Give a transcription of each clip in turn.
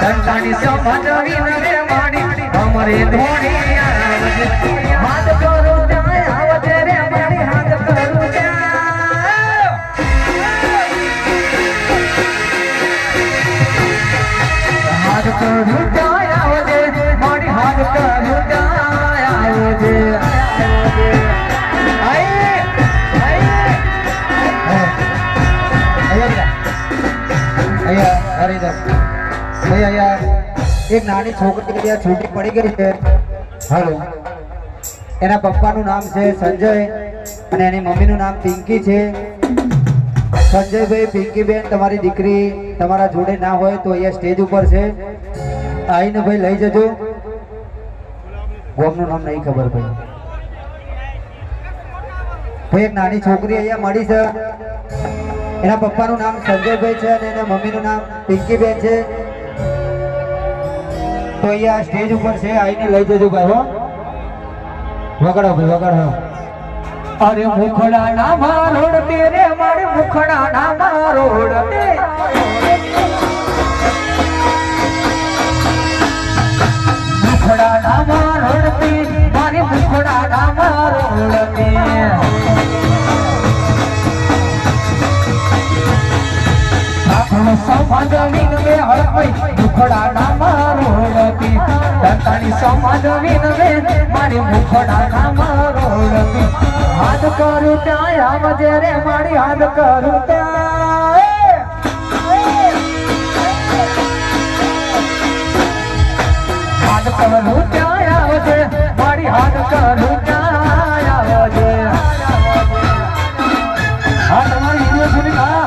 સંતાની સમજવી નવે માડી અમરે ધોણી આવજે હાથ કરું ત્યાં આવજે રે મારી હાથ કરું ત્યાં હાથ કરું ત્યાં આવજે મારી હાથ કરું ત્યાં આવજે એક નાની છોકરી ત્યાં છૂટી પડી ગઈ છે. હાલો, એના પપ્પાનું નામ છે સંજય અને એની મમ્મીનું નામ પિંકી છે. સંજયભાઈ, પિંકીબેન, તમારી દીકરી તમારા જોડે ના હોય તો અહીંયા સ્ટેજ ઉપર છે, આવીને ભાઈ લઈ જજો. ગોમનું નામ નહીં ખબર ભાઈ. ભાઈ એક નાની છોકરી અહીંયા મળી છે, એના પપ્પાનું નામ સંજયભાઈ છે અને એના મમ્મીનું નામ પિંકીબેન છે. તો અહીંયા સ્ટેજ ઉપર છે, આવીને લઈ જજો ભાઈ. હો, વગાડો ભાઈ, વગાડો. અરે મુખડા ના મારોડ તેરે મારે મુખડા ના મારોડ તે મુખડા ના મારોડ તે મારે મુખડા ના મારોડ તે આપણો સમાજ વિન મે હળપઈ મુખડા ના મારોડ તે દંતાની સમાજ વિન મે મારે મુખડા ના મારોડ તે હાથ કરું ત્યાં આવજે રે મારી હાથ કરું ત્યાં હાથ કરું ત્યાં આવજે મારી હાથ કરું ત્યાં આવજે હા તમારી વિડીયો સુની હા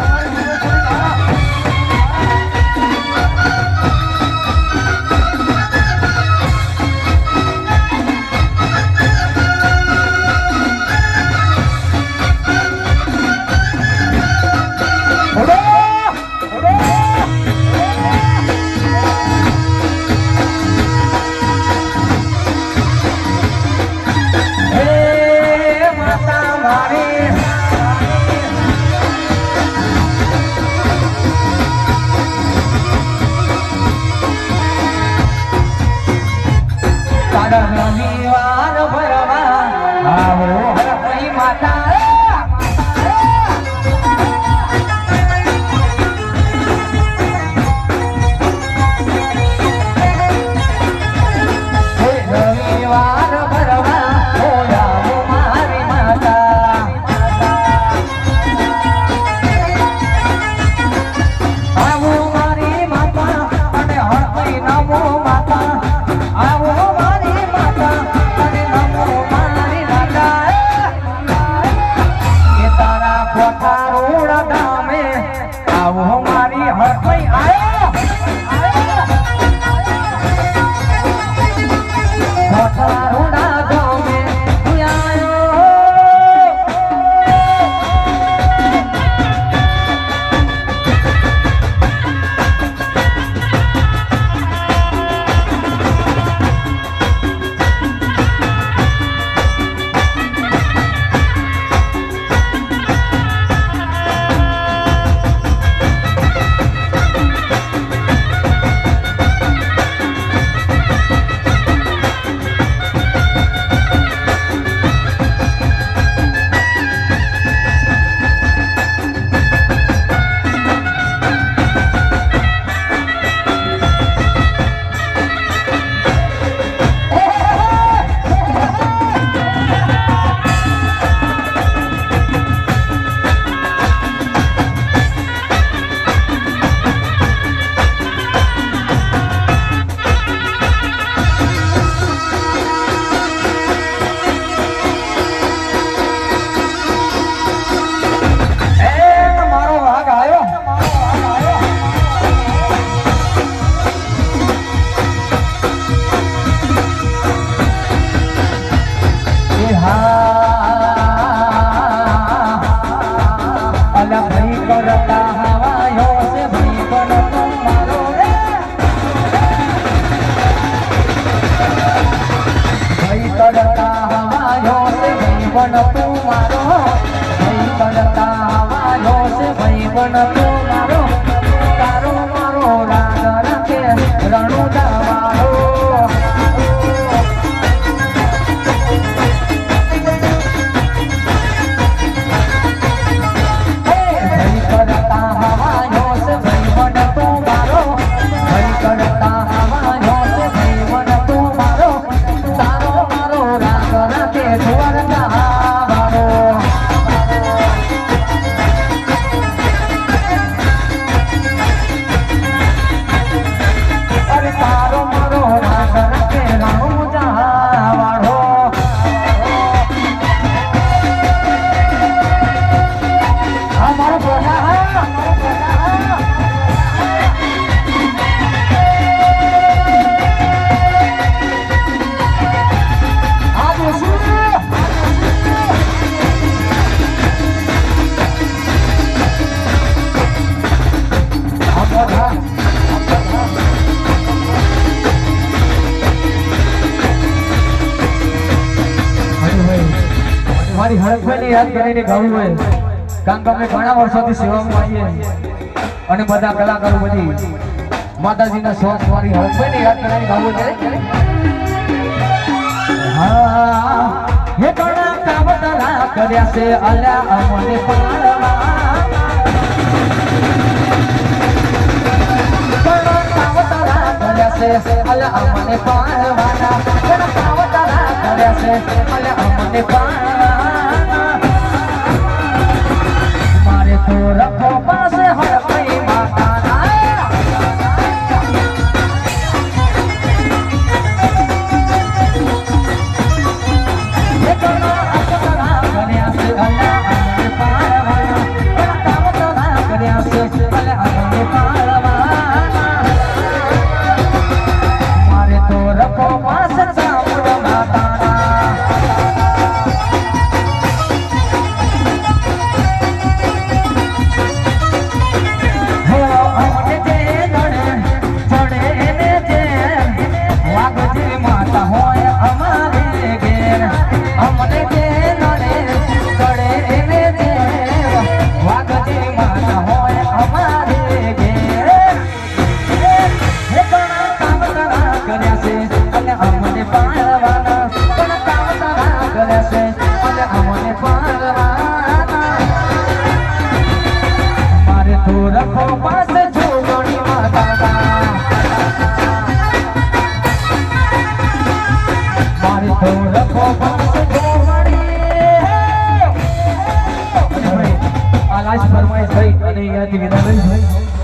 અલા ભાઈ કરતા હવાયો છે ભાઈ બન તું મારો રે ભાઈ કરતા હવાયો છે ભાઈ બન તું મારો ભાઈ કરતા હવાયો છે ભાઈ બન તું મારો તારો મારો રાગ રાખે રણુદા વાળો મારી હરખને યાદ કરીને ગાવું હોય કારણ કે અમે ઘણા વર્ષોથી સેવામાં આવીએ અને બધા કલાકારો બધી માતાજીના શોખ મારી હરખને યાદ કરીને ગાવું છે હા હે ઘણા કાવતરા કર્યા છે અલ્યા અમને પાડવા ઘણા કાવતરા કર્યા છે અલ્યા અમને પાડવાના ઘણા કાવતરા કર્યા છે અલ્યા અમને પાડવા તો રખો પાસે હર કઈ માતાના એ કોના અસરા કર્યા છે અલ્લા અમને પાડવાના કાવતરા કર્યા છે અલ્લા અમને પાડવાના મારે તો રખો પાસે સામુદ માતાના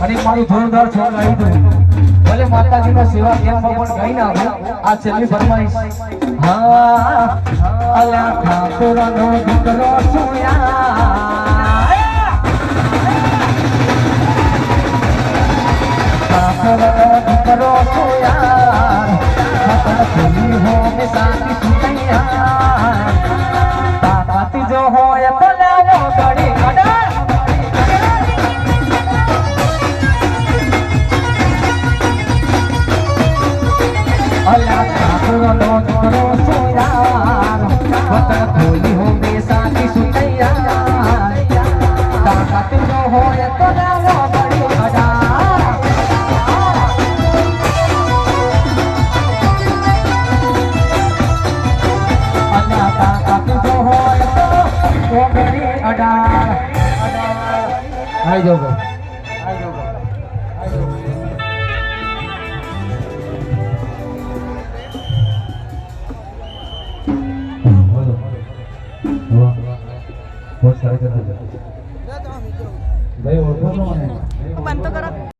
અને મારું જોરદાર છોડ આવી દઉં ભલે માતાજીનો સેવા કેમ્પમાં પણ ગઈ ના આવે આ છેલ્લી ફરમાઈશ હા અલ્યા ઠાકોરનો દીકરો સુયા ઠાકોરનો દીકરો સુયા ખોલી હો મે સાથી સુતૈયા તાકાત જો હોય તો લાવો ગડી કડા અલ્યા ઠાકોરનો દીકરો સુયા વતન ખોલી હો મે સાથી સુતૈયા તાકાત જો હોય તો લાવો ગડી કડા आई जाओ बहुत सारे भाई